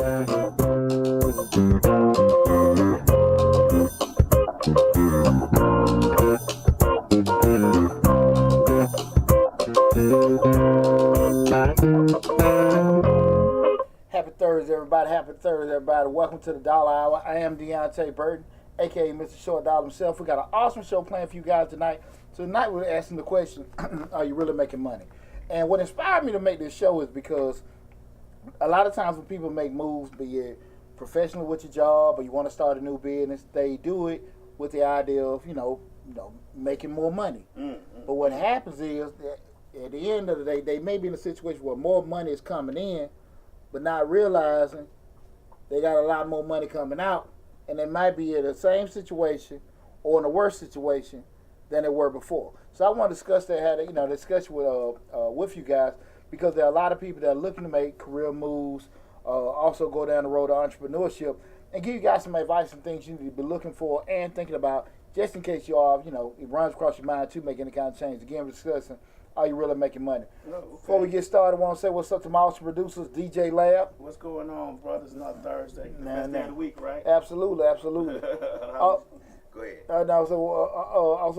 Happy Thursday, everybody. Happy Thursday, everybody. Welcome to the Dollar Hour. I am Deontay Burton, a.k.a. Mr. Short Dollar himself. We got an awesome show planned for you guys tonight. So tonight we're asking the question, are you really making money? And what inspired me to make this show is because a lot of times when people make moves, be it professional with your job or you want to start a new business, they do it with the idea of, making more money. But what happens is that at the end of the day, they may be in a situation where more money is coming in, but not realizing they got a lot more money coming out, and they might be in the same situation or in a worse situation than they were before. So I want to discuss that, have a discussion with you guys, because there are a lot of people that are looking to make career moves, also go down the road of entrepreneurship, and give you guys some advice and things you need to be looking for and thinking about, just in case you are, it runs across your mind to make any kind of change. Again, we're discussing, are you really making money? Oh, okay. Before we get started, I want to say what's up to my awesome producers, DJ Lab. What's going on, brothers? Another Thursday. Man, Best day of the week, right? Absolutely. Go ahead. Also,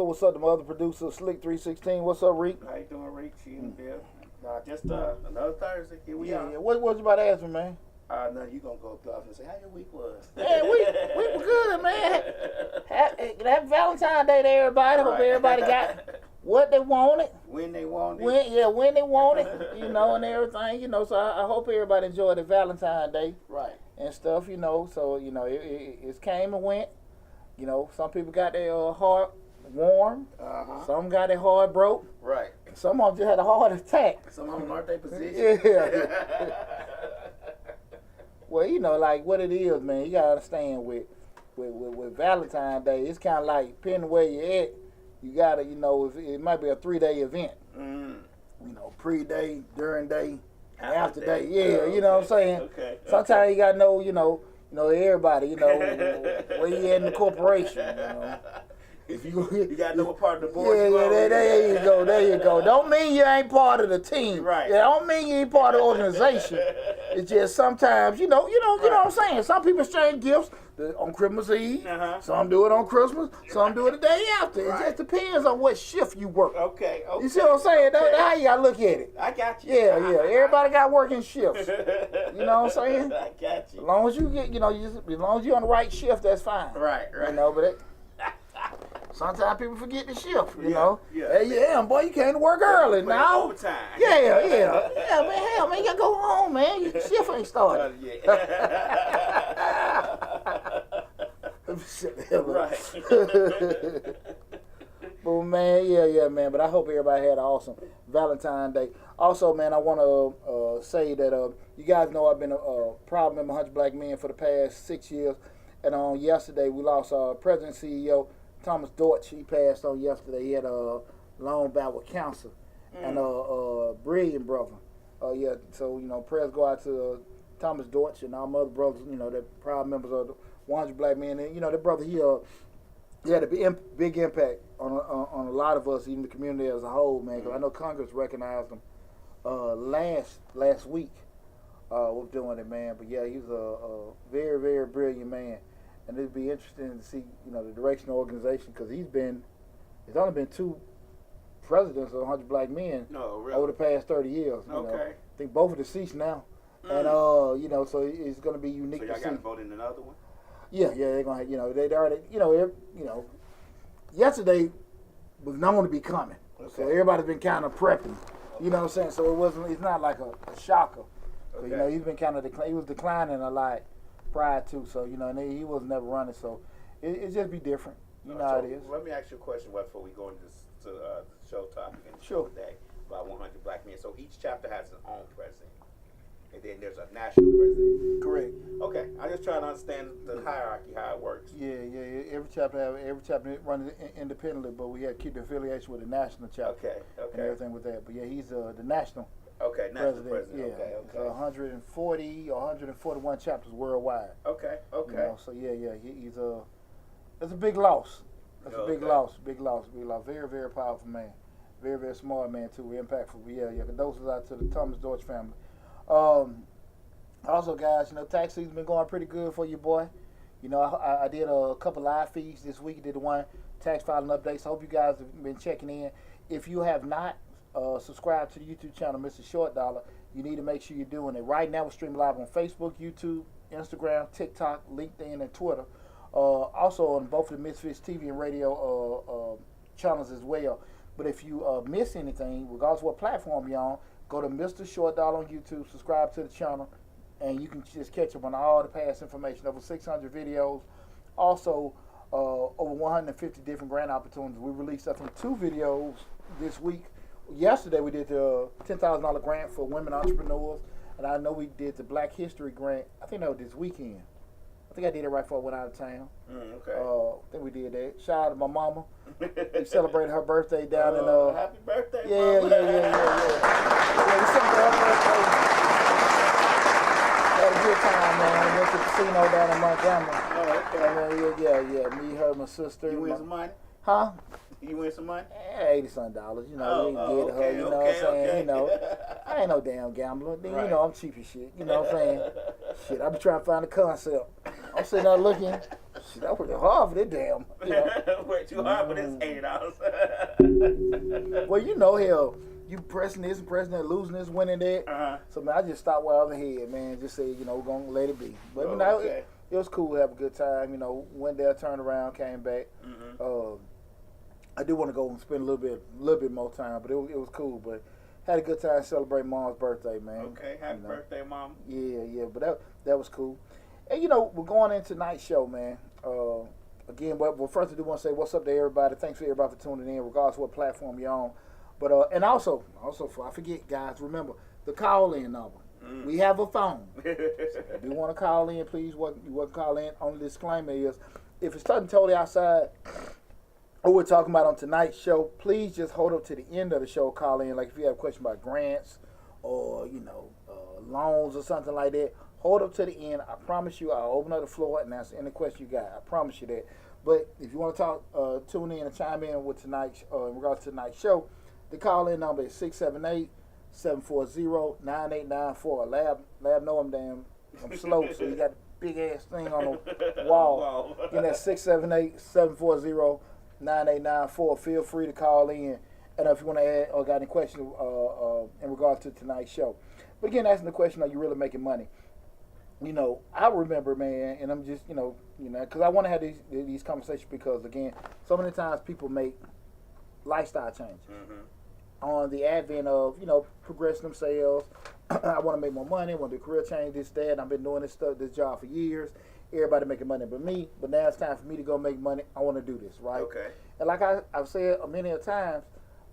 what's up to my other producer, Slick316? What's up, Reek? How you doing, Rick? She in the bill. Just another Thursday. Here we are. Yeah. What you about to ask me, man? No, you gonna go up and say how your week was? Man, we were good, man. Happy Valentine's Day to everybody. Hope everybody got what they wanted. When they wanted. When they wanted, and everything, So I hope everybody enjoyed the Valentine's Day. Right. And stuff, So, it came and went. Some people got their heart warm. Some got their heart broke. Right. Some of them just had a heart attack. Some of them learned their position. Yeah. Well, like what it is, man. You gotta understand with Valentine's Day, it's kind of like depending where you're at. You gotta, it might be a 3-day event. Pre-day, during day, and after day. Yeah, you know what I'm saying. Okay. Sometimes you gotta know, everybody, where you at in the corporation. If you gotta know what part of the board you on. there you go. Don't mean you ain't part of the team. Right. Yeah, don't mean you ain't part of the organization. It's just sometimes, you know what I'm saying. Some people exchange gifts on Christmas Eve. Some do it on Christmas. Some do it the day after. It just depends on what shift you work. Okay. You see what I'm saying? That's how you gotta look at it. I got you. Yeah. Everybody got working shifts. You know what I'm saying? I got you. As long as you get, as long as you're on the right shift, that's fine. Right. But sometimes people forget the shift, Yeah. Hey, yeah, boy, you came to work early now. Overtime. Yeah, man, hell, man, you gotta go home, man. Your shift ain't started. Right. But man, yeah, man. But I hope everybody had an awesome Valentine's Day. Also, man, I want to say that you guys know I've been a proud member of 100 Black Men for the past 6 years. And on yesterday, we lost our president and CEO, Thomas Deutsch. He passed on yesterday. He had a long bout with cancer. And a brilliant brother. So, prayers go out to Thomas Deutsch and all my other brothers, they're proud members of the 100 Black Men. And, that brother, he had a big impact on a lot of us, even the community as a whole, man. Because I know Congress recognized him last week with doing it, man. But, yeah, he was a very, very brilliant man. And it'd be interesting to see, the direction of the organization, because it's only been 2 presidents of 100 Black Men over the past 30 years. I think both are deceased now. And, so it's going to be unique to see. So y'all got to vote in another one? Yeah, they're going to, they already, yesterday was known to be coming. Okay. So everybody's been kind of prepping, you know what I'm saying? So it's not like a shocker. Okay. So, he's been kind of, he was declining a lot prior to, so, and he was never running, so it just be different. You know how it is. Let me ask you a question before we go into the show topic and the show today about 100 Black Men. So each chapter has its own president, and then there's a national president. Correct. Okay, I just try to understand the hierarchy, how it works. Yeah. Every chapter runs independently, but we have to keep the affiliation with the national chapter. Okay. And everything with that. But yeah, he's the national. Okay, national president. Yeah. Okay. So 140 or 141 chapters worldwide. Okay. So he's that's a big loss. That's a big loss. Very, very powerful man. Very, very smart man too. Impactful. Yeah. Condolences out to the Thomas Deutsch family. Also, guys, tax season's been going pretty good for you, boy. I did a couple live feeds this week. Did the one tax filing updates. Hope you guys have been checking in. If you have not subscribed to the YouTube channel, Mr. Short Dollar, you need to make sure you're doing it. Right now, we're streaming live on Facebook, YouTube, Instagram, TikTok, LinkedIn, and Twitter. Also on both of the Misfits TV and radio channels as well. But if you miss anything, regardless of what platform you're on, go to Mr. Short Dollar on YouTube, subscribe to the channel, and you can just catch up on all the past information. Over 600 videos. Also, over 150 different grant opportunities. We released, I think, 2 videos this week. Yesterday, we did the $10,000 grant for women entrepreneurs. And I know we did the Black History grant. I think that was this weekend. I think I did it right before I went out of town. Okay. I think we did that. Shout out to my mama. We celebrated her birthday down in happy birthday, yeah, mama. Yeah, we celebrated her birthday. Had a good time, man. Went to the casino down in Montgomery. Yeah. Me, her, my sister. You win some money? Huh? You win some money? $80-something. We did her, you know what I'm saying? I ain't no damn gambler. Then, right. I'm cheap as shit. You know what I'm saying? Shit, I be trying to find a concept. I'm sitting there looking. Shit, I worked hard for that damn. Worked too hard for this $80. Well, hell, you pressing this, pressing that, losing this, winning that. So, man, I just stopped where I was ahead, man. Just say, we're going to let it be. But, it was cool to have a good time. Went there, turned around, came back. I do want to go and spend a little bit more time, but it was cool. But had a good time celebrating Mom's birthday, man. Okay, happy birthday, Mom. Yeah, but that was cool. And we're going into tonight's show, man. Again, but first I do want to say what's up to everybody. Thanks for everybody for tuning in, regardless of what platform you're on. But and also before I forget, guys, remember the call-in number. We have a phone. So if you want to call in, please. You want to call in. Only disclaimer is, if it's something totally outside what we're talking about on tonight's show, please just hold up to the end of the show, call in. Like if you have a question about grants or loans or something like that, hold up to the end. I promise you I'll open up the floor and answer any question you got. I promise you that. But if you want to talk, tune in and chime in with tonight's in regards to tonight's show, the call in number is 678-740-9894. Lab know I'm slow, so you got a big ass thing on the wall. Again, that's 678-740-9894. Feel free to call in. And if you want to add or got any questions in regards to tonight's show. But again, asking the question, are you really making money? I remember, man, and I'm just, because I want to have these conversations because, again, so many times people make lifestyle changes. On the advent of, progressing themselves. I want to make more money, I want to do career change, this, that. And I've been doing this job for years. Everybody making money but me. But now it's time for me to go make money. I want to do this, right? Okay. And like I've said many a times,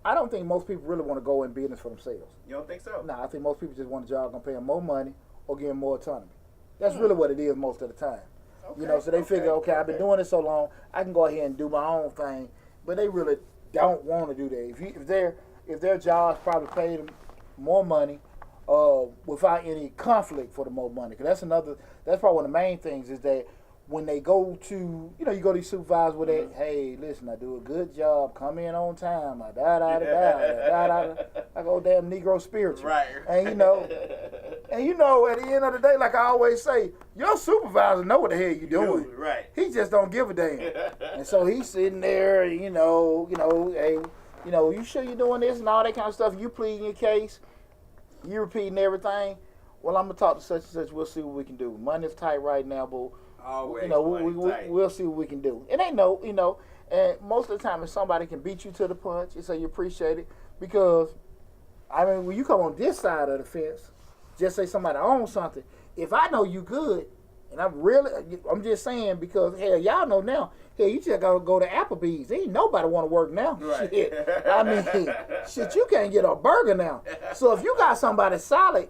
I don't think most people really want to go in business for themselves. You don't think so? Nah, I think most people just want a job going to pay them more money or give them more autonomy. That's really what it is most of the time. Okay. So they figure, okay, I've been doing this so long, I can go ahead and do my own thing. But they really don't want to do that. If their jobs probably pay them more money without any conflict for the more money. Because that's probably one of the main things is that when they go to, you go to these supervisors with that, hey, listen, I do a good job, come in on time, I go damn Negro spiritual. Right. And at the end of the day, like I always say, your supervisor know what the hell you doing. Right. He just don't give a damn. And so he's sitting there, hey, you sure you're doing this and all that kind of stuff, you pleading your case, you repeating everything. Well, I'm gonna talk to such and such. We'll see what we can do. Money's tight right now, but always we'll see what we can do. It ain't and most of the time, if somebody can beat you to the punch, you say you appreciate it because, when you come on this side of the fence, just say somebody owns something. If I know you good, and I'm just saying because hell, y'all know now. Hell, you just gotta go to Applebee's. Ain't nobody want to work now. Right. Shit, you can't get a burger now. So if you got somebody solid,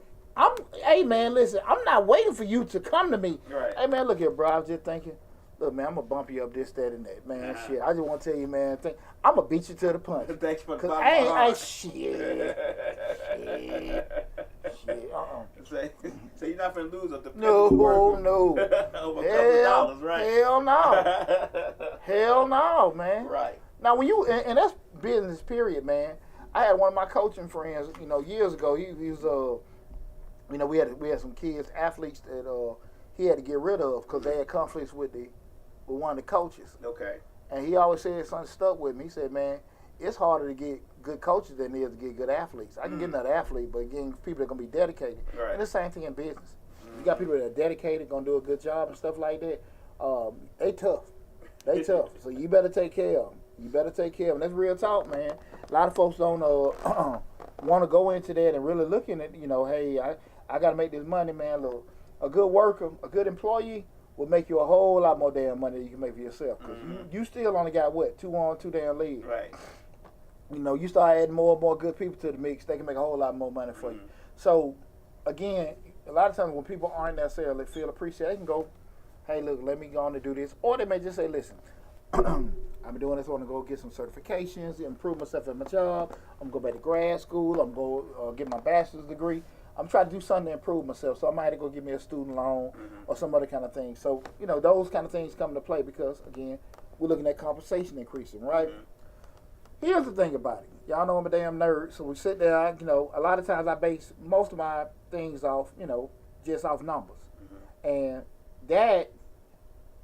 hey man, listen, I'm not waiting for you to come to me. Right. Hey man, look here, bro. I was just thinking, look man, I'm gonna bump you up this, that, and that, man. Shit, I just want to tell you, man. I'm gonna beat you to the punch. Thanks for the shit. So you're not finna lose up the No. over a couple dollars, right? Hell no. Hell no, man. Right. Now when you and that's business period, man. I had one of my coaching friends, years ago. He was You know, we had some kids, athletes that he had to get rid of because they had conflicts with one of the coaches. Okay. And he always said something stuck with me. He said, "Man, it's harder to get good coaches than it is to get good athletes. I can get another athlete, but getting people that are gonna be dedicated." Right. And the same thing in business. You got people that are dedicated, gonna do a good job and stuff like that. They tough. They tough. So you better take care of them. You better take care of them. That's real talk, man. A lot of folks don't want to go into that and really looking at, you know, hey, I got to make this money, man. Look, a good worker, a good employee will make you a whole lot more damn money than you can make for yourself. Because you still only got, what, 2 on, 2 damn leads. Right. You know, you start adding more and more good people to the mix, they can make a whole lot more money for you. So, again, a lot of times when people aren't necessarily feel appreciated, they can go, hey, look, let me go on and do this. Or they may just say, listen, I've been doing this, I want to go get some certifications, improve myself at my job. I'm going to go back to grad school. I'm going to get my bachelor's degree. I'm trying to do something to improve myself. So I might have to go get me a student loan or some other kind of thing. So, you know, those kind of things come into play because, again, we're looking at compensation increasing, right? Here's the thing about it. Y'all know I'm a damn nerd, so we sit there, you know, a lot of times I base most of my things off, you know, just off numbers. And that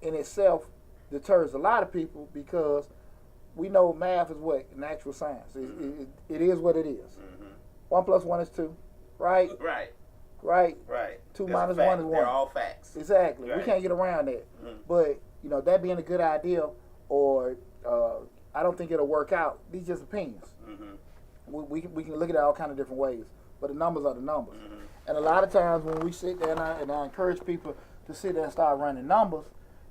in itself deters a lot of people because we know math is what? Natural science. It is what it is. 1 + 1 is 2, right? Right. Right? Right. 2 That's minus a fact. 1 is 1. They're all facts. Exactly. Right. We can't get around that. But, you know, that being a good idea or I don't think it'll work out. These just opinions. We can look at it all kind of different ways. But the numbers are the numbers. And a lot of times when we sit there and I encourage people to sit there and start running numbers,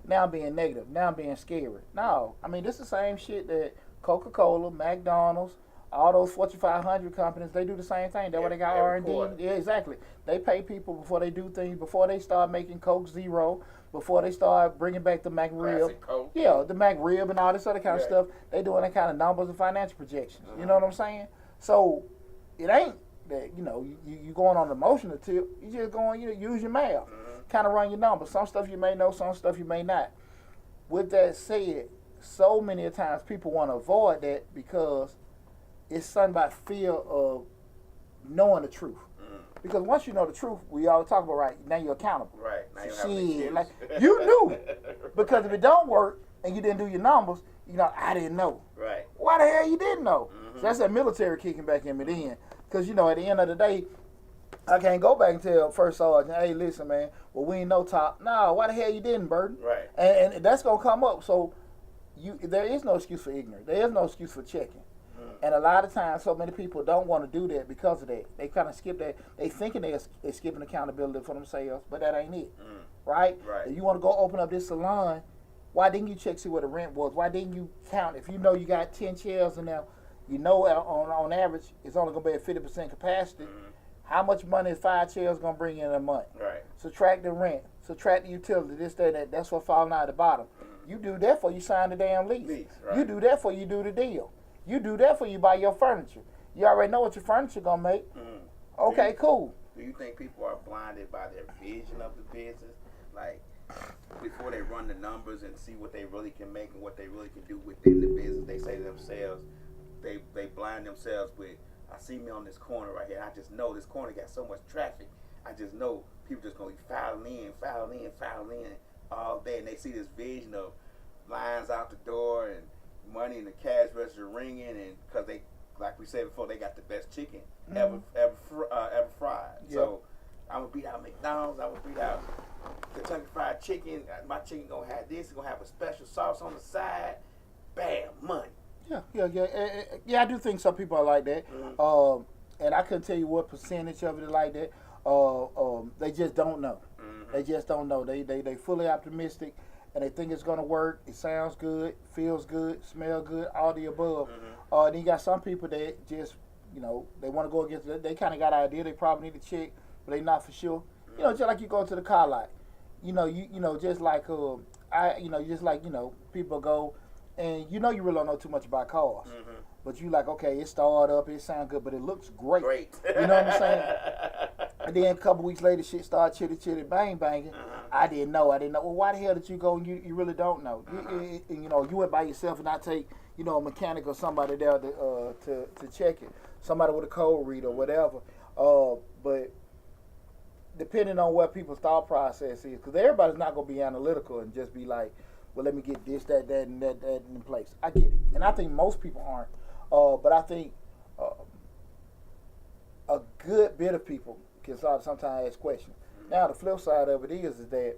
now I'm being negative. Now I'm being scary. No. I mean, this is the same shit that Coca-Cola, McDonald's, all those Fortune 500 companies, they do the same thing. That's why they got R&D. Yeah, exactly. They pay people before they do things, before they start making Coke Zero, before they start bringing back the McRib. Yeah, the McRib and all this other kind of stuff. They doing that kind of numbers and financial projections. You know what I'm saying? So it ain't that, you know, you going on an emotional tip. You just going, you know, use your math. Kind of run your numbers. Some stuff you may know, some stuff you may not. With that said, so many times people want to avoid that because it's something about fear of knowing the truth. Because once you know the truth, we always talk about, right, now you're accountable. Right. Now you Shit, like, you knew. Because if it don't work and you didn't do your numbers, you know, I didn't know. Right. Why the hell you didn't know? So that's that military kicking back in me then. Because, you know, at the end of the day, I can't go back and tell first sergeant, hey, listen, man, well, we ain't no top. No, why the hell you didn't, Burden? Right. And that's going to come up. So there is no excuse for ignorance. There is no excuse for checking. And a lot of times, so many people don't want to do that because of that. They kind of skip that. They thinking they're skipping accountability for themselves, but that ain't it, right? Right. If you want to go open up this salon, why didn't you check see what the rent was? Why didn't you count? If you know you got 10 chairs in there, you know on average it's only going to be at 50% capacity. How much money is 5 chairs going to bring in a month? Right. Subtract the rent, subtract the utility, this, that. That's what falling out of the bottom. You do that for you sign the damn lease. Right. You do that for you do the deal. You do that for you buy your furniture. You already know what your furniture gonna make. Okay, cool. Do you think people are blinded by their vision of the business? Like, before they run the numbers and see what they really can make and what they really can do within the business, they say to themselves, they blind themselves with, I see me on this corner right here. I just know this corner got so much traffic. I just know people just gonna be filing in all day, and they see this vision of lines out the door and money in the cash register ringing, and because they, like we said before, they got the best chicken ever fried. Yep. So I'm gonna beat out McDonald's. I'm gonna beat out Kentucky Fried Chicken. My chicken gonna have this. It's gonna have a special sauce on the side. Bam, money. Yeah. I do think some people are like that. And I couldn't tell you what percentage of it is like that. They just don't know. They just don't know. They fully optimistic. And they think it's gonna work. It sounds good, feels good, smell good, all the above. Then you got some people that just, you know, they want to go against it. They kind of got an idea. They probably need to check, but they not for sure. You know, just like you go to the car lot. You know, you know, just like people go, and you know you really don't know too much about cars. But you like, okay, it started up, it sounds good, but it looks great. You know what I'm saying? And then a couple weeks later, shit started chitty, banging. I didn't know. Well, why the hell did you go and you really don't know? You know, you went by yourself and I take, you know, a mechanic or somebody there to check it. Somebody with a code reader or whatever. But depending on what people's thought process is, because everybody's not gonna be analytical and just be like, well, let me get this, that, and that in place. I get it, and I think most people aren't. But I think a good bit of people can sometimes ask questions. Now, the flip side of it is that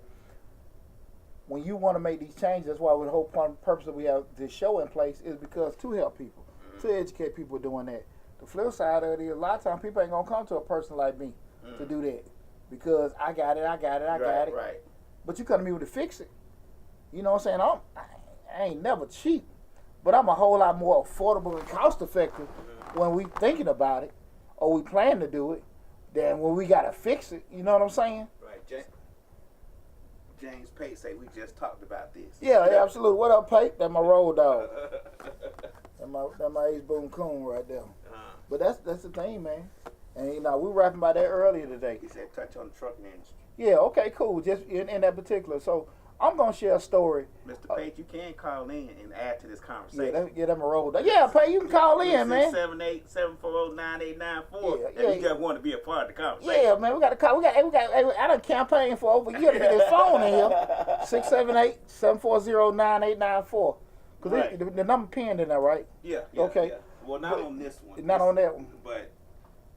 when you want to make these changes, that's why the whole purpose that we have this show in place is because to help people, to educate people doing that. The flip side of it is a lot of times people ain't gonna come to a person like me to do that because I got it. Right. But you come to me to fix it. You know what I'm saying? I ain't never cheap, but I'm a whole lot more affordable and cost effective when we thinking about it or we plan to do it than when we gotta fix it. You know what I'm saying? Right. James Pate say we just talked about this. Yeah, absolutely. What up, Pate? That's my road dog. That's my Ace Boone Coon right there. But that's the thing, man. And you know, we were rapping about that earlier today. He said touch on the trucking industry. Yeah, okay, cool. Just in that particular. So I'm gonna share a story. Mr. Pate, you can call in and add to this conversation. Yeah, that's my road dog. Yeah, Pate, you can call in, man. 678-740-9894. Yeah. You just want to be a part of the conversation. Yeah, man, we got to call. I done campaigned for over a year to get this phone in here. 678-740-9894. Because Right. the number pinned in there, right? Yeah. Okay. Yeah. Well, not on this one. Not on that one. But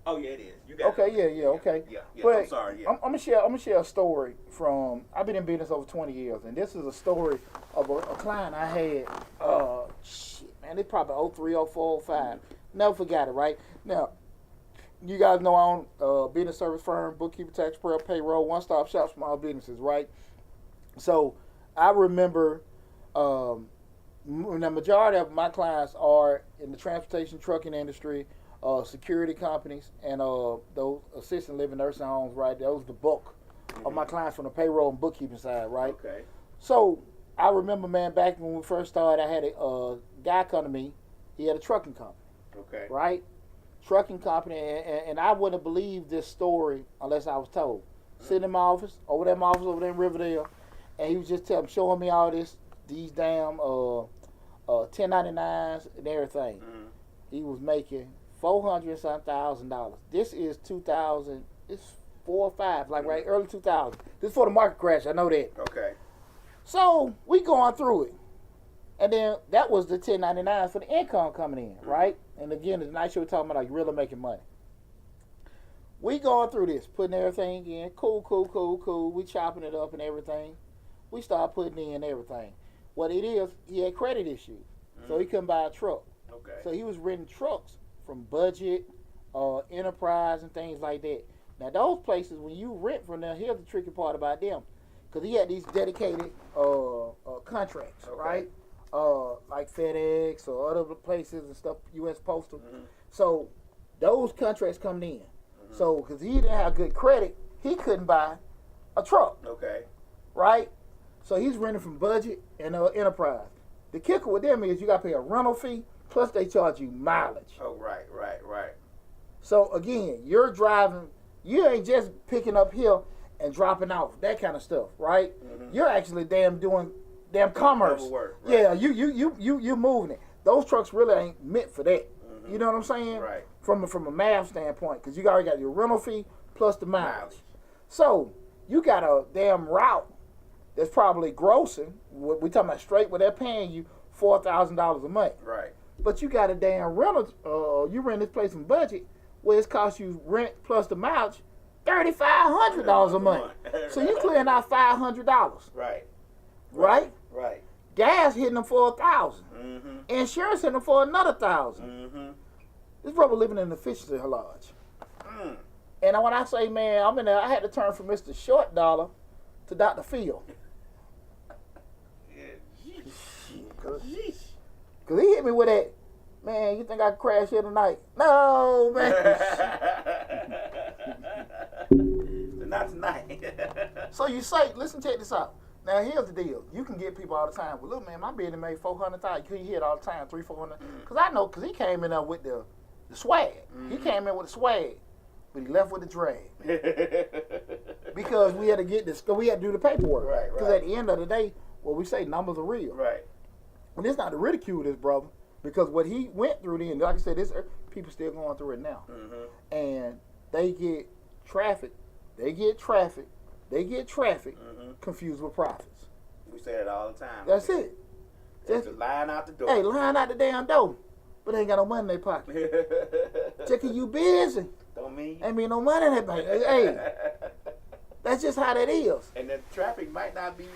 oh yeah, it is. You got Okay, it. yeah, okay. Yeah. But I'm sorry. Yeah. I'm gonna share a story from. I've been in business over 20 years, and this is a story of a client I had. Man, it's probably 03, 04, 05. Never forgot it. Right now, you guys know I own business service firm, bookkeeper, tax prep, payroll, one-stop shop, small businesses. Right. So I remember. The majority of my clients are in the transportation trucking industry, security companies, and those assisted living nursing homes, right? Those are the bulk of my clients from the payroll and bookkeeping side, right? Okay. So I remember, man, back when we first started, I had a guy come to me. He had a trucking company, Okay. right? Trucking company, and I wouldn't have believed this story unless I was told. Sitting in my office, over there in Riverdale, and he was just showing me all these damn 1099s and everything. He was making $400,000. This is 2000. It's 4 or 5, like right early 2000. This is for the market crash. I know that. Okay. So we going through it, and then that was the 1099s for the income coming in, right? And again, the night show we're talking about like really making money. We going through this, putting everything in. Cool. We chopping it up and everything. We start putting in everything. What it is, he had credit issues, so he couldn't buy a truck. Okay. So he was renting trucks from Budget, Enterprise, and things like that. Now those places, when you rent from them, here's the tricky part about them, because he had these dedicated contracts, right? Like FedEx or other places and stuff, U.S. Postal. So those contracts coming in. So because he didn't have good credit, he couldn't buy a truck. Okay. Right? So he's renting from Budget and Enterprise. The kicker with them is you got to pay a rental fee, plus they charge you mileage. Oh, right. So again, you're driving, you ain't just picking up here and dropping off, that kind of stuff, right? You're actually doing commerce. Double work, right. Yeah, you moving it. Those trucks really ain't meant for that. You know what I'm saying? Right. From a math standpoint, because you already got your rental fee plus the mileage. Mileage. So you got a damn route that's probably grossing. We talking about straight where they're paying you $4,000 a month. Right. But you got a damn rental. You rent this place in Budget where it's cost you rent plus the mileage $3,500 a month. So you clearing out $500. Right. Right. Gas hitting them for $1,000. Insurance hitting them for another $1,000. This brother living in the efficiency lodge. And when I say, man, I'm in there, I had to turn from Mr. Short Dollar to Dr. Phil. Because he hit me with that, man, you think I could crash here tonight? No, man. Not tonight. So you say, listen, check this out. Now, here's the deal. You can get people all the time. Well, look, man, my business made $400,000. You hear it all the time, $300-400. Because I know, because he came in there with the swag. He came in with the swag, but he left with the drag. Because we had to get this, because we had to do the paperwork. Right. Because at the end of the day, what we say, numbers are real. Right. And it's not to ridicule this brother, because what he went through then, like I said, people still going through it now. And they get traffic They get traffic. Mm-hmm. Confused with profits. We say it all the time. That's it. Just lying out the door. Hey, lying out the damn door, but they ain't got no money in their pocket. Just 'cause you busy, Don't mean. ain't mean no money in that bank. Hey, that's just how that is. And the traffic might not be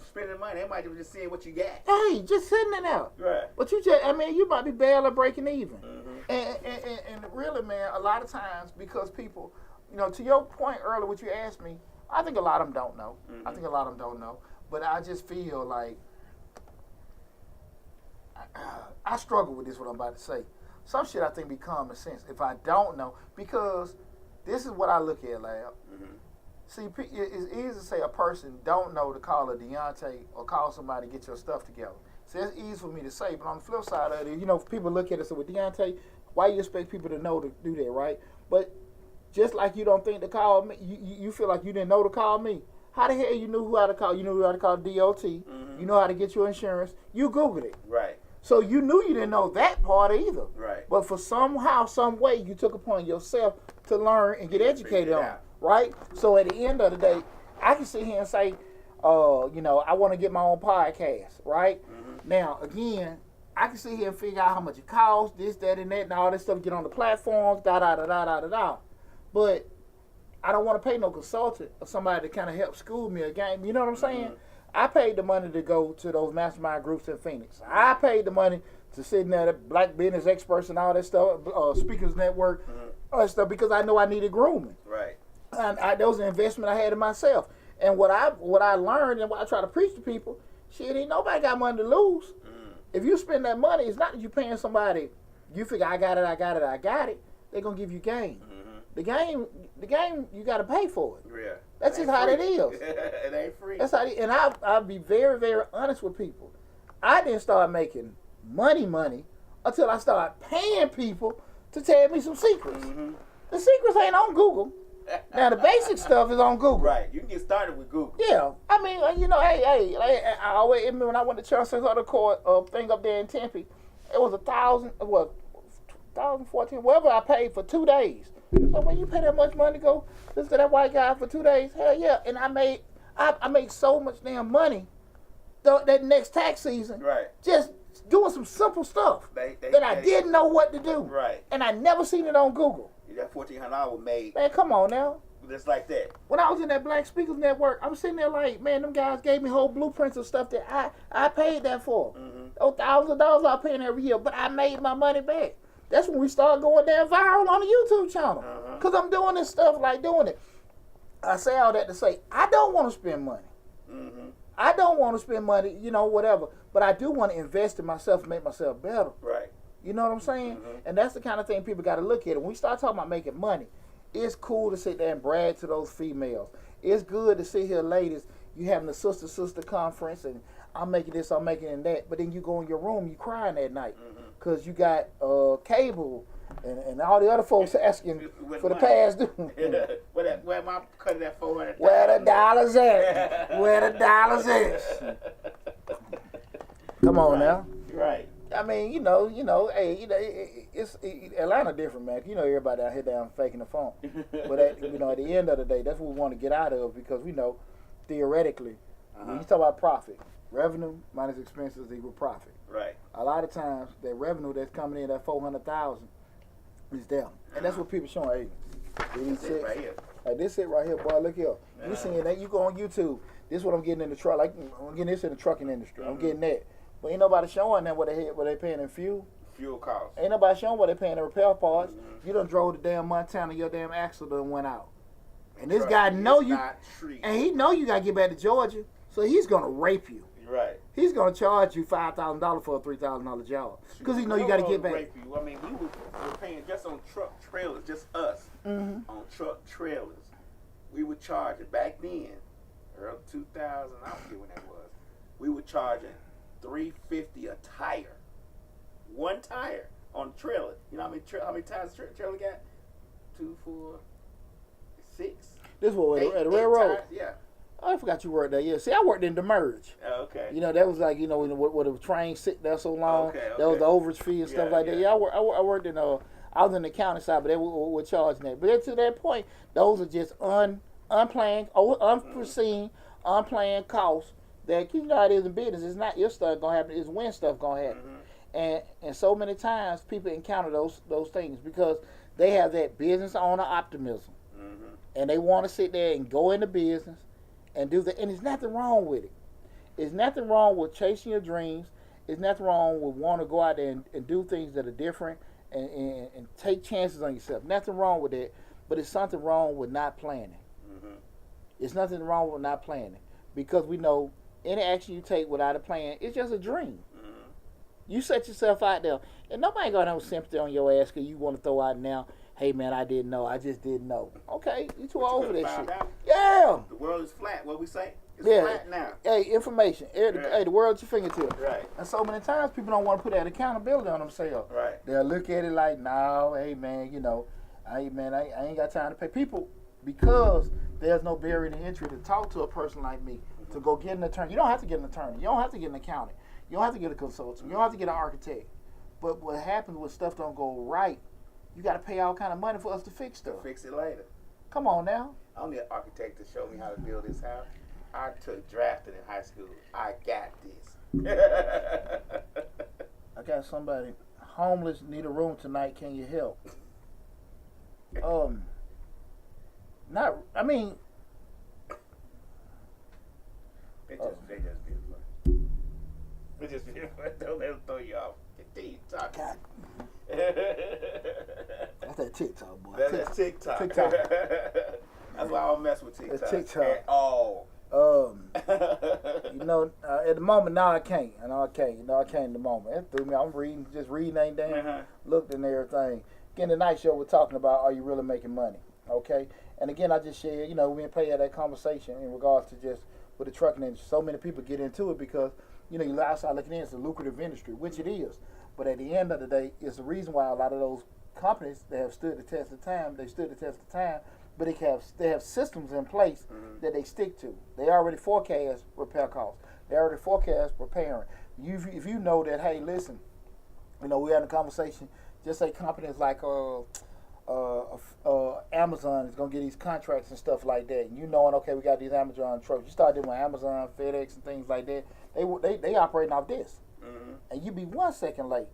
spending money. They might be just seeing what you got. Hey, just sitting it out. Right. But you might be barely breaking even. Mm-hmm. And really, man, a lot of times because people, to your point earlier, what you asked me, I think a lot of them don't know. Mm-hmm. I think a lot of them don't know. But I just feel like I struggle with this, what I'm about to say. Some shit I think be common sense if I don't know, because this is what I look at, Lab. Mm-hmm. See, it's easy to say a person don't know to call a Deontay or call somebody to get your stuff together. See, that's easy for me to say, but on the flip side of it, people look at it and say, well, Deontay, why you expect people to know to do that, right? But just like you don't think to call me, you feel like you didn't know to call me. How the hell you knew who to call? You knew how to call DOT. Mm-hmm. You know how to get your insurance. You Googled it. Right. So you knew you didn't know that part either. Right. But for somehow, some way, you took upon yourself to learn and get educated on it, right? So at the end of the day, I can sit here and say, I want to get my own podcast, right? Mm-hmm. Now, again, I can sit here and figure out how much it costs, this, that, and that, and all this stuff, get on the platforms, da-da-da-da-da-da-da. But I don't want to pay no consultant or somebody to kind of help school me a game. You know what I'm saying? Mm-hmm. I paid the money to go to those mastermind groups in Phoenix. I paid the money to sit in there, the Black Business Experts and all that stuff, Speakers Network, all that stuff, because I know I needed grooming. Right. And that was an investment I had in myself. And what I learned and what I try to preach to people, shit, ain't nobody got money to lose. If you spend that money, it's not that you're paying somebody, you figure, I got it. They're going to give you game. The game, you got to pay for it. Yeah. That's just how it is. It ain't free. That's how. And I'll be very, very honest with people. I didn't start making money until I started paying people to tell me some secrets. Mm-hmm. The secrets ain't on Google. Now the basic stuff is on Google. Right. You can get started with Google. Yeah. I mean, hey, I always remember when I went to Charleston's other court thing up there in Tempe, it was 1,014, whatever I paid for 2 days. So when you pay that much money to go listen to that white guy for 2 days, hell yeah. And I made so much damn money that next tax season. Right. Just doing some simple stuff that I didn't know what to do. Right. And I never seen it on Google. That $1,400 was made. Man, come on now. Just like that. When I was in that Black Speakers Network, I'm sitting there like, man, them guys gave me whole blueprints of stuff that I paid that for. Mm-hmm. Those thousands of dollars I paying every year, but I made my money back. That's when we started going down viral on the YouTube channel. Because I'm doing this stuff like doing it. I say all that to say, I don't want to spend money. Mm-hmm. I don't want to spend money, whatever. But I do want to invest in myself and make myself better. Right. You know what I'm saying? Mm-hmm. And that's the kind of thing people got to look at. When we start talking about making money, it's cool to sit there and brag to those females. It's good to sit here, ladies, you having a sister conference and I'm making this, I'm making that. But then you go in your room, you crying that night. Because you got cable and all the other folks asking for the past due. Where my cut of that $400? Where the dollars at? Where the dollars at? Come on now. Right. I mean, hey, it's Atlanta different, man. Everybody out here down faking the phone. But at the end of the day, that's what we want to get out of, because we know theoretically, when you talk about profit, revenue minus expenses equal profit. Right. A lot of times, that revenue that's coming in, that $400,000, is them, and that's what people showing. Hey, This it right here. Like this it right here, boy. Look here. You seeing that? You go on YouTube. This is what I'm getting in the truck. Like I'm getting this in the trucking industry. I'm getting that. But ain't nobody showing that what they paying in fuel. Fuel costs. Ain't nobody showing what they paying in repair parts. You done drove the damn Montana, your damn axle done went out. And this guy know you, and he know you gotta get back to Georgia, so he's gonna rape you. Right. He's gonna charge you $5,000 for a $3,000 job because he know you gotta get back. Rape you. I mean, we were paying just on truck trailers, just us on truck trailers. We were charging back then, early 2000. I don't forget when that was. We were charging $350 a tire, one tire on the trailer. You know how many tires the trailer got? 2, 4, 6. This was at the railroad. Tires? Yeah. Oh, I forgot you worked there. Yeah, see, I worked in the merge. Oh, okay. That was like where the train sit there so long. Okay. That was the overage fee and stuff like that. Yeah, I worked in I was in the accounting side, but they were charging that. But then to that point, those are just unplanned, unforeseen, unplanned costs that you know how it is in business. It's not if stuff gonna happen, it's when stuff gonna happen. And so many times people encounter those things because they have that business owner optimism. And they want to sit there and go into business and do that. And there's nothing wrong with it. There's nothing wrong with chasing your dreams. There's nothing wrong with wanting to go out there and do things that are different and take chances on yourself. Nothing wrong with that. But it's something wrong with not planning. It's nothing wrong with not planning. Because we know any action you take without a plan, it's just a dream. You set yourself out there. And nobody got no sympathy on your ass because you want to throw out now, hey man, I didn't know. I just didn't know. Okay, you too old for that shit. Out. Yeah. The world is flat. What we say? It's flat now. Hey, information. Right. Hey, the world's your fingertips. Right. And so many times people don't want to put that accountability on themselves. Right. They'll look at it like, no, hey man, you know, I ain't got time to pay people because there's no barrier to entry to talk to a person like me to go get an attorney. You don't have to get an attorney. You don't have to get an accountant. You don't have to get a consultant. You don't have to get an architect. But what happens when stuff don't go right, you got to pay all kind of money for us to fix stuff. Fix it later. Come on now. I don't need an architect to show me how to build this house. I took drafting in high school. I got this. I got somebody homeless, need a room tonight. Can you help? Not. I mean, They just be fun. They just be fun. Don't let them throw you off. Continue talking. God. That's that TikTok, boy. That's TikTok. TikTok. That's why I don't mess with TikTok. That's TikTok. At all. You know, at the moment now I can't. I know I can't. You know I can't at the moment. It threw me. I'm just reading ain't damn. Looked and everything. Again, tonight's show we're talking about are you really making money? Okay. And again, I just shared. You know, we didn't play that conversation in regards to just with the trucking industry. So many people get into it because you know you're outside looking in. It's a lucrative industry, which it is. But at the end of the day, it's the reason why a lot of those companies that have stood the test of time. They stood the test of time. But they have systems in place that they stick to. They already forecast repair costs. They already forecast repairing. If you know that, hey, listen, you know, we're having a conversation, just say companies like Amazon is going to get these contracts and stuff like that. And you knowing, okay, we got these Amazon trucks. You start dealing with Amazon, FedEx, and things like that. They operating off this. And you be 1 second late.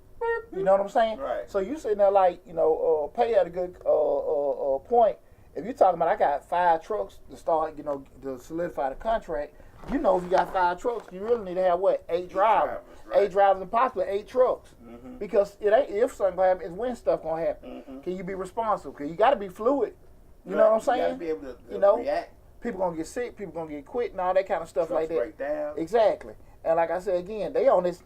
You know what I'm saying? Right. So you sitting there like, you know, pay at a good point. If you're talking about I got 5 trucks to start, you know, to solidify the contract, you know if you got 5 trucks, you really need to have what? 8 drivers. Right. 8 drivers and possibly 8 trucks. Because it ain't if something gonna happen, it's when stuff gonna happen. Can you be responsible? Because you gotta be fluid. You know what I'm saying? You gotta be able to react. People gonna get sick, people gonna get quit and all that kind of stuff Trucks like that. break down. Exactly. And like I said again, they on this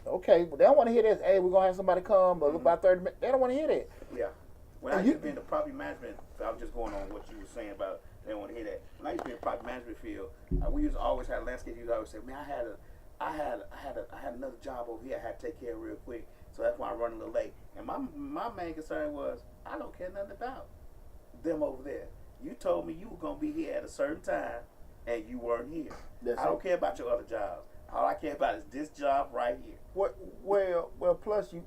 okay, but they don't want to hear this, hey, we're gonna have somebody come but about 30 minutes. They don't want to hear that. Yeah. When I used to be in the property management, I was just going on what you were saying about they don't want to hear that. When I used to be in the property management field, we used to always have landscape. You always say, man, I had another job over here I had to take care of real quick, so that's why I run a little late. And my main concern was I don't care nothing about them over there. You told me you were gonna be here at a certain time, and you weren't here. I don't care about your other jobs. All I care about is this job right here. Well, plus you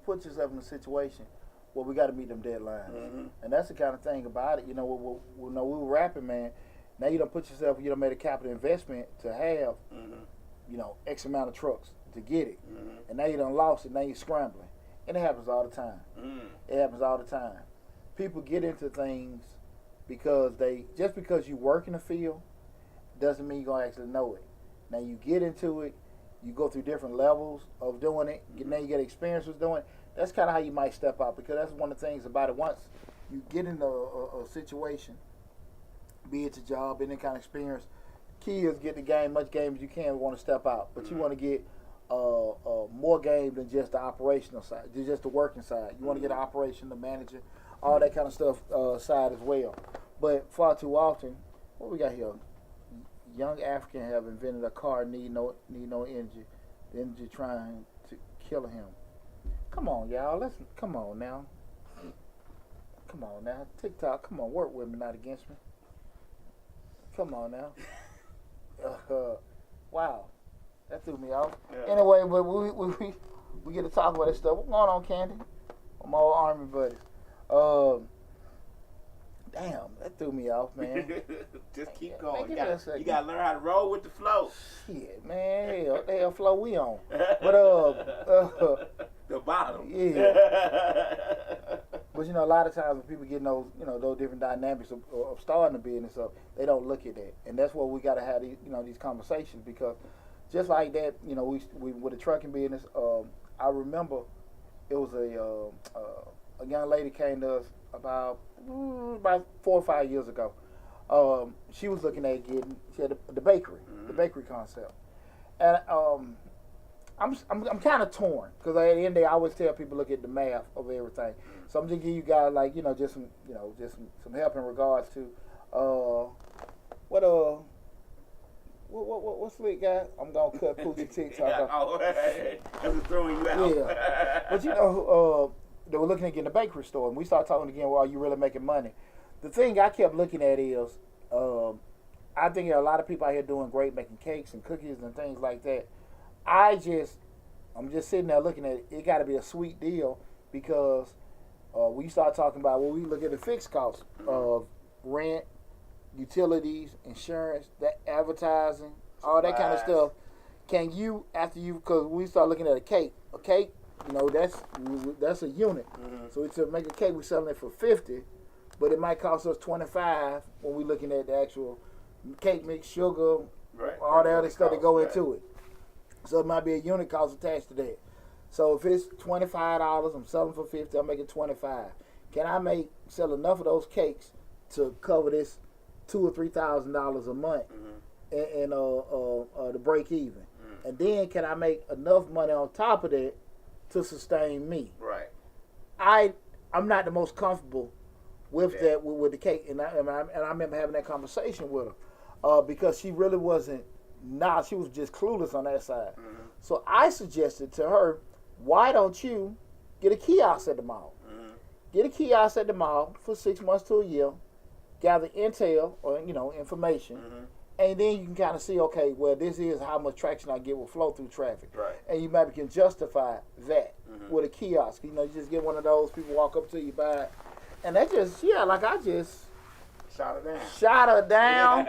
put yourself in a situation. Well, we got to meet them deadlines, and that's the kind of thing about it. You know, we were rapping, man. Now you don't put yourself, you don't made a capital investment to have, you know, X amount of trucks to get it, and now you done lost it. Now you're scrambling, and it happens all the time. It happens all the time. People get into things because because you work in the field doesn't mean you're gonna actually know it. Now you get into it, you go through different levels of doing it. Now you get experience with doing it. That's kind of how you might step out because that's one of the things about it. Once you get into a situation, be it a job, any kind of experience, key is get the game, much game as you can. Want to step out, but you want to get more game than just the operational side, just the working side. You want to get the operation, the manager, all that kind of stuff side as well. But far too often, what we got here? Young African have invented a car need no energy. The energy trying to kill him. Come on, y'all. Come on now. Come on now. TikTok, come on. Work with me, not against me. Come on now. Wow. That threw me off. Yeah. Anyway, but we get to talk about this stuff. What's going on, Candy? My old Army buddies. Um, damn, that threw me off, man. Just keep Man, going. give You me a second. gotta learn how to roll with the flow. Shit, man. Hell, what the hell flow we on? But the bottom. yeah. But you know, a lot of times when people get those, you know, those different dynamics of starting a business up, they don't look at that, and that's where we got to have these, you know, these conversations because just like that, you know, we with the trucking business. I remember it was a young lady came to us about 4 or 5 years ago. She was looking at getting she had the bakery, the bakery concept, and I'm kind of torn because at the end of the day, I always tell people look at the math of everything. So I'm just giving you guys like just some help in regards to what's Slick guy? I'm gonna cut Pookie TikTok off. I'm throwing you out. Yeah, but you know they were looking at getting a bakery store, and we started talking again. Well, are you really making money? The thing I kept looking at is I think there are a lot of people out here doing great, making cakes and cookies and things like that. I'm just sitting there looking at it. It got to be a sweet deal because we start talking about we look at the fixed costs of rent, utilities, insurance, that advertising, all that kind of stuff. Can you because we start looking at a cake, you know that's a unit. So to make a cake, we're selling it for $50, but it might cost us $25 when we're looking at the actual cake mix, sugar, all the other stuff that go into it. So it might be a unit cost attached to that. So if it's $25, I'm selling for $50, I'm making $25. Can I sell enough of those cakes to cover this $2,000 or $3,000 a month and to break even? And then can I make enough money on top of that to sustain me? Right. I'm not the most comfortable with that with the cake, and I remember having that conversation with her because she really wasn't. She was just clueless on that side. So I suggested to her, why don't you get a kiosk at the mall? Get a kiosk at the mall for 6 months to a year, gather intel or information, and then you can kind of see, okay, well, this is how much traction I get with flow through traffic, and you maybe can justify that with a kiosk. You just get one of those, people walk up to you, buy it, and that just I just shot her down.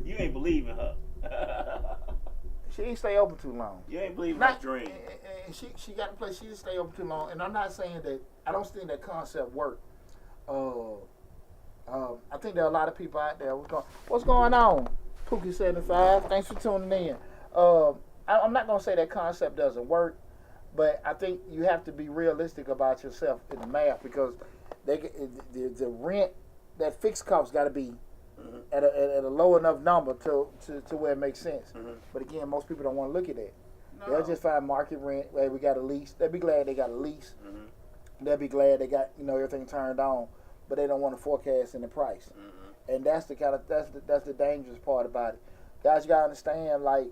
You ain't believe in her. She ain't stay open too long. You ain't believe in her dream. And she got to play. She didn't stay open too long. And I'm not saying that I don't think that concept worked. I think there are a lot of people out there. What's going on? Pookie75. Thanks for tuning in. I'm not gonna say that concept doesn't work, but I think you have to be realistic about yourself in the math because the rent, that fixed cost got to be at a low enough number to where it makes sense. But again, most people don't want to look at that. No. They'll just find market rent. Hey, we got a lease. They'll be glad they got a lease. They'll be glad they got everything turned on, but they don't want to forecast in the price. And that's the that's the dangerous part about it. Guys, you gotta understand, like,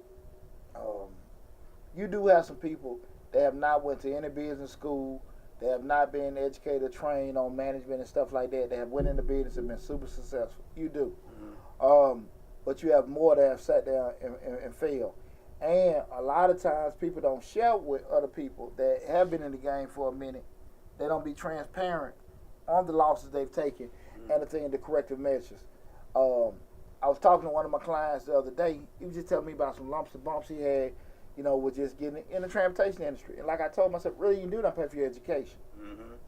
you do have some people that have not went to any business school. They have not been educated, trained on management and stuff like that. They have went into business and been super successful. You do. But you have more that have sat down and failed. And a lot of times people don't share with other people that have been in the game for a minute. They don't be transparent on the losses they've taken and the corrective measures. I was talking to one of my clients the other day. He was just telling me about some lumps and bumps he had, with just getting in the transportation industry. And like I told him, I said, really, you do not pay for your education.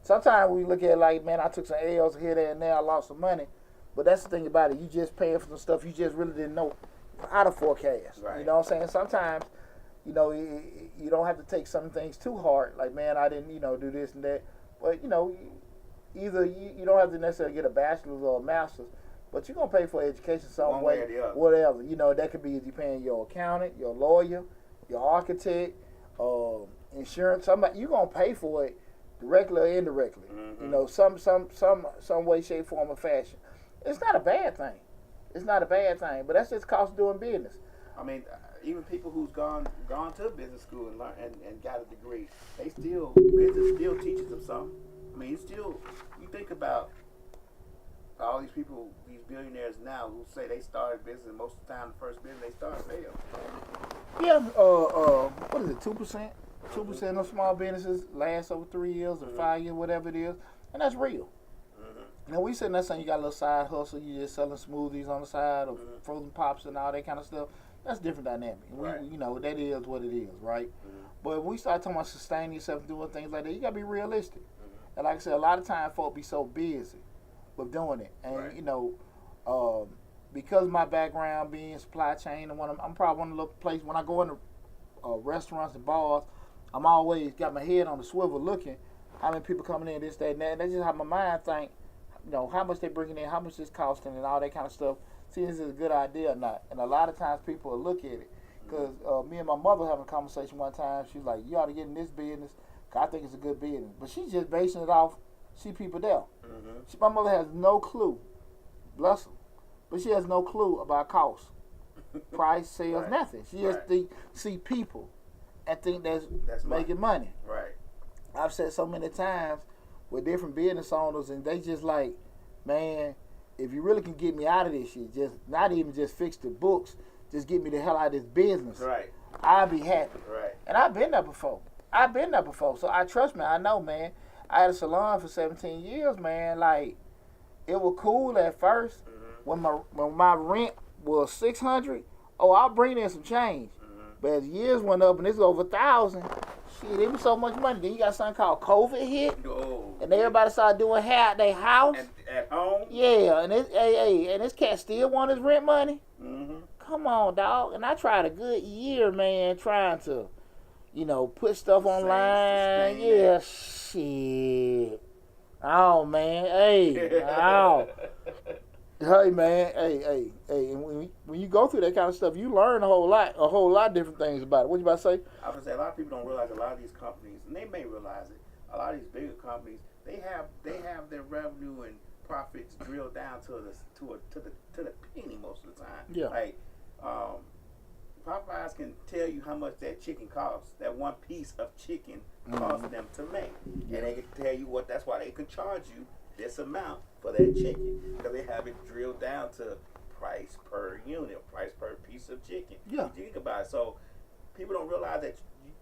Sometimes we look at it like, man, I took some L's here, there, and there, I lost some money. But that's the thing about it. You just paying for some stuff you just really didn't know how to forecast. Right. You know what I'm saying? Sometimes, you don't have to take some things too hard. Like, man, I didn't, do this and that. But, either you don't have to necessarily get a bachelor's or a master's, but you're going to pay for education some way, whatever. That could be if you're paying your accountant, your lawyer, your architect, insurance. You're going to pay for it directly or indirectly. Some way, shape, form, or fashion. It's not a bad thing. But that's just cost of doing business. I mean, even people who's gone to business school and learned and got a degree, business still teaches them something. I mean, you think about all these people, these billionaires now who say they started business, and most of the time the first business they start fails. Yeah, what is it, 2%? 2% of small businesses last over 3 years or 5 years, whatever it is, and that's real. Now we sitting there saying you got a little side hustle, you just selling smoothies on the side or frozen pops and all that kind of stuff. That's a different dynamic. Right. You know, that is what it is, right? But when we start talking about sustaining yourself and doing things like that, you gotta be realistic. And like I said, a lot of times folk be so busy with doing it. And you know, because of my background being supply chain and I'm probably one of the places when I go into restaurants and bars, I'm always got my head on the swivel looking how many people coming in, this, that, and that. And that's just how my mind think. You know, how much they bringing in, how much it's costing, and all that kind of stuff. See, this is a good idea or not. And a lot of times people will look at it. Because me and my mother having a conversation one time, she's like, you ought to get in this business, 'cause I think it's a good business. But she's just basing it off, see people there. My mother has no clue, bless her, but she has no clue about cost, price, sales, nothing. She just see people and think that's making money. Right. I've said so many times, with different business owners, and they just like, man, if you really can get me out of this shit, just not even just fix the books, just get me the hell out of this business. Right. I'll be happy. Right. And I've been there before. So I trust me. I know, man. I had a salon for 17 years, man. Like, it was cool at first. When my rent was $600. Oh, I'll bring in some change. But as years went up and it's over 1,000. Shit, it was so much money. Then you got something called COVID hit, and everybody started doing hair at their house. At home. Yeah, and this cat still want his rent money. Come on, dog. And I tried a good year, man, trying to, you know, put stuff online. Yeah, shit. Oh man, hey, oh. Hey man, hey, and when you go through that kind of stuff, you learn a whole lot of different things about it. What you about to say? I was gonna say a lot of people don't realize a lot of these companies, and they may realize it. A lot of these bigger companies, they have their revenue and profits drilled down to the penny most of the time. Yeah. Like, Popeyes can tell you how much that chicken costs. That one piece of chicken costs them to make, and they can tell you what. That's why they can charge you this amount for that chicken, because they have it drilled down to price per unit, price per piece of chicken. Yeah. You think about it. So people don't realize that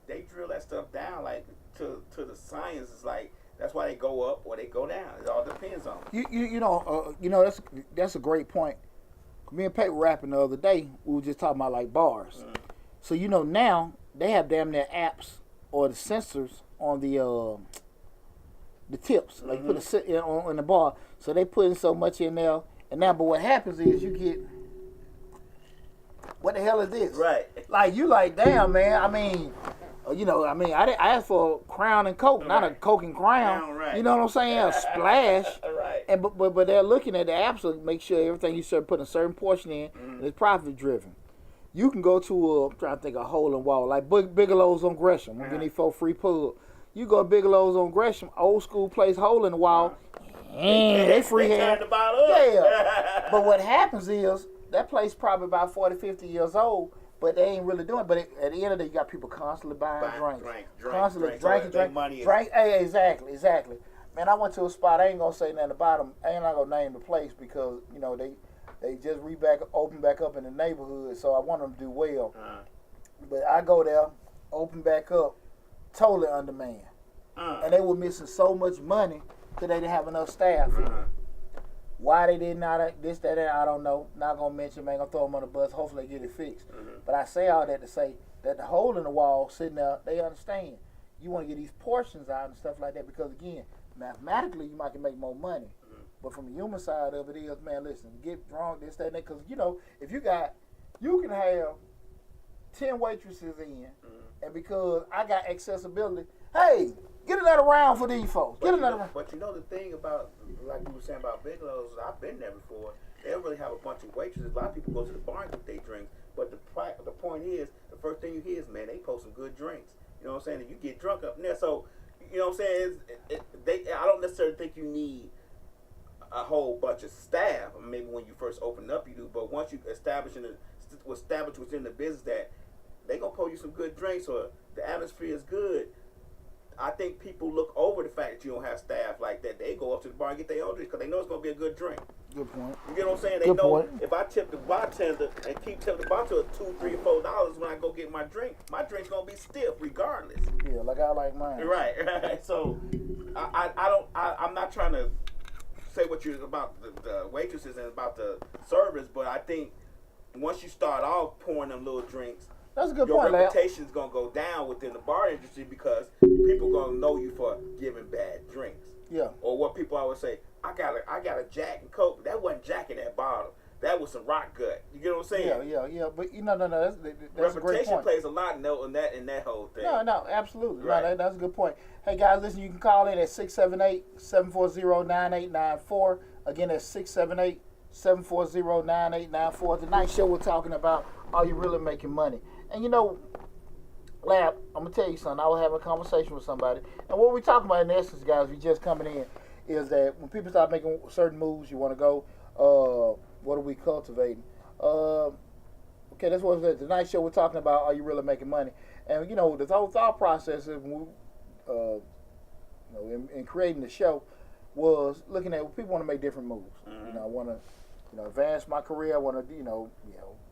they drill that stuff down like to the science. It's like that's why they go up or they go down. It all depends on it. You know that's a great point. Me and Pate were rapping the other day. We were just talking about like bars. So you know now they have damn near apps or the sensors on the tips. Like you put a on the bar, so they putting so much in there. And now, but what happens is you get, what the hell is this? Right. Like you like, damn man. I mean, I asked for a Crown and Coke, not a Coke and Crown. Right. You know what I'm saying? A splash. Right. And but they're looking at the apps to make sure everything you serve put a certain portion in, and it's profit driven. You can go to I'm trying to think of Hole in Wall, like Bigelow's on Gresham. We're getting for free pub. You go to Bigelow's on Gresham, old school place, Hole in the Wall. They free hand. Yeah. But what happens is that place probably about 40, 50 years old, but they ain't really doing it. But at the end of the day, you got people constantly buying drinks. Constantly drink. Hey, exactly. Man, I went to a spot, I ain't gonna say nothing about them. I ain't not gonna name the place because, you know, they just open back up in the neighborhood, so I want them to do well. But I go there, open back up, totally undermanned. And they were missing so much money because they didn't have enough staff. Why they did not, this, that, I don't know. Not going to mention, man, going to throw them on the bus. Hopefully they get it fixed. But I say all that to say that the hole in the wall sitting there, they understand. You want to get these portions out and stuff like that because, again, mathematically you might can make more money. But from the human side of it is, man, listen, get drunk, this, that, and that. Because, you know, if you can have 10 waitresses in, and because I got accessibility, hey, get another round for these folks. Get another round. But you know the thing about, like you were saying about Bigelow's, I've been there before. They don't really have a bunch of waitresses. A lot of people go to the bar and get their drinks. But the point is, the first thing you hear is, man, they post some good drinks. You know what I'm saying? And you get drunk up in there. So, you know what I'm saying? I don't necessarily think you need a whole bunch of staff. Maybe when you first open up you do. But once you establish within the business that they going to pour you some good drinks or the atmosphere is good, I think people look over the fact that you don't have staff like that. They go up to the bar and get their own drink because they know it's going to be a good drink. Good point. You get what I'm saying? They Good know point. if I tip the bartender and keep tipping the bartender $2, $3, $4 when I go get my drink's gonna be stiff regardless. Yeah, like I like mine. Right. So I'm not trying to say what you're about the waitresses and about the service, but I think once you start off pouring them little drinks, That's a good your point, Lab. reputation's gonna go down within the bar industry because people gonna know you for giving bad drinks. Yeah. Or what people always say, I got a Jack and Coke. That wasn't Jack in that bottle. That was some rock gut. You get what I'm saying? Yeah. But no. That's a great Reputation point. plays a lot in that whole thing. No, absolutely. Right. No, that's a good point. Hey guys, listen, you can call in at 678-740-9894. Again, that's 678-740-9894. Tonight's show we're talking about, are you really making money? And you know, Lab, I'm gonna tell you something. I was having a conversation with somebody, and what we talking about in essence, guys, we just coming in, is that when people start making certain moves, you want to go. What are we cultivating? Okay, that's what it is. Tonight's show we're talking about, are you really making money? And you know, the whole thought process is, in creating the show, was looking at people want to make different moves. Mm-hmm. You know, I want to, advance my career. I want to,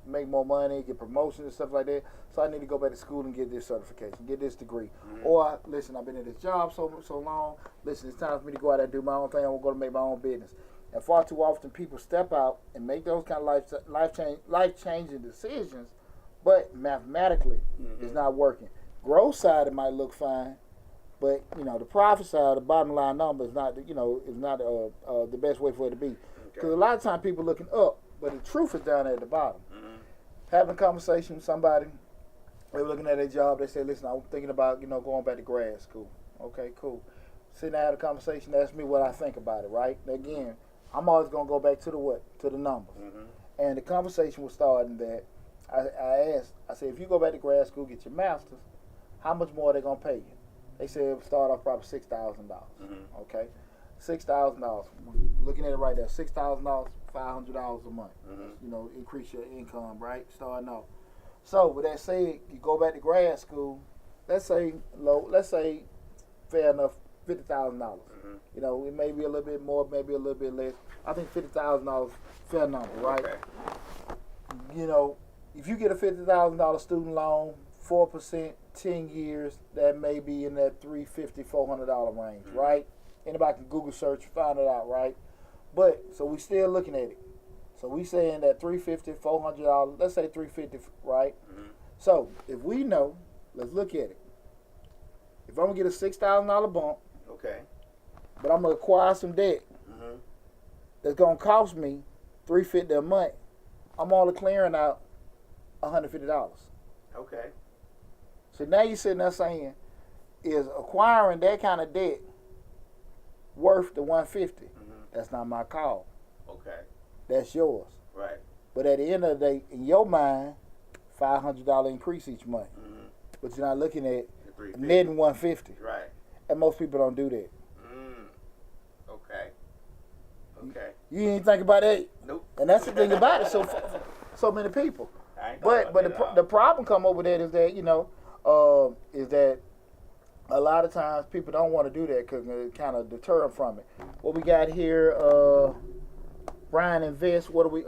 make more money, get promotions and stuff like that. So I need to go back to school and get this certification, get this degree. Mm-hmm. Or listen, I've been in this job so long. Listen, it's time for me to go out there and do my own thing. I'm going to make my own business. And far too often, people step out and make those kind of life-changing decisions, but mathematically, it's not working. Growth side, it might look fine, but the profit side, the bottom line number is not, the best way for it to be. Because a lot of times people looking up, but the truth is down at the bottom. Mm-hmm. Having a conversation with somebody, they were looking at their job. They said, "Listen, I'm thinking about going back to grad school." Okay, cool. Sitting there, had a conversation. Asked me what I think about it. Right again. I'm always going to go back to the numbers. Mm-hmm. And the conversation was starting that I asked, I said, if you go back to grad school, get your master's, how much more are they going to pay you? They said it would start off probably $6,000. Mm-hmm. Okay? $6,000. Looking at it right there, $6,000, $500 a month. Mm-hmm. Increase your income, right? Starting off. So with that said, you go back to grad school, let's say fair enough, $50,000. Mm-hmm. It may be a little bit more, maybe a little bit less. I think $50,000 fair number, right? Okay. If you get a $50,000 student loan, 4%, 10 years, that may be in that $350, $400 range, Mm-hmm. right? Anybody can Google search, find it out, right? But so we still looking at it. So we saying that $350, $400, let's say $350, right? Mm-hmm. So if we know, let's look at it. If I'm gonna get a $6,000 bump, Okay. but I'm gonna acquire some debt Mm-hmm. that's gonna cost me $350 a month, I'm only clearing out $150. Okay. So now you're sitting there saying, is acquiring that kind of debt worth the $150? Mm-hmm. That's not my call. Okay. That's yours. Right. But at the end of the day, in your mind, $500 increase each month. Mm-hmm. But you're not looking at The 350. netting $150. Right. And most people don't do that. Okay. Okay. You ain't think about that. Nope. And that's the thing about it. So many people. I ain't But thought about the problem come up with that is that is that a lot of times people don't want to do that because it kind of deter them from it. What we got here, Brian Invest. What do we?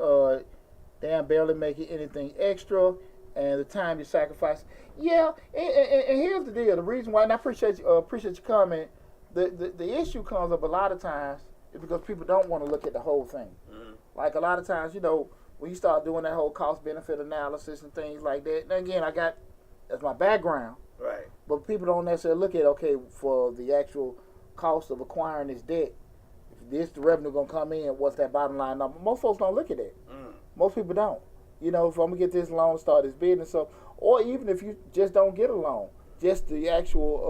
Damn, barely making anything extra, and the time you sacrifice. Yeah, and here's the deal. The reason why, and I appreciate your comment. The issue comes up a lot of times is because people don't want to look at the whole thing. Mm-hmm. Like a lot of times, when you start doing that whole cost-benefit analysis and things like that, and again, that's my background. Right. But people don't necessarily look at, okay, for the actual cost of acquiring this debt, if the revenue going to come in, what's that bottom line number? Most folks don't look at that. Most people don't. If I'm going to get this loan, start this business, or even if you just don't get a loan, just the actual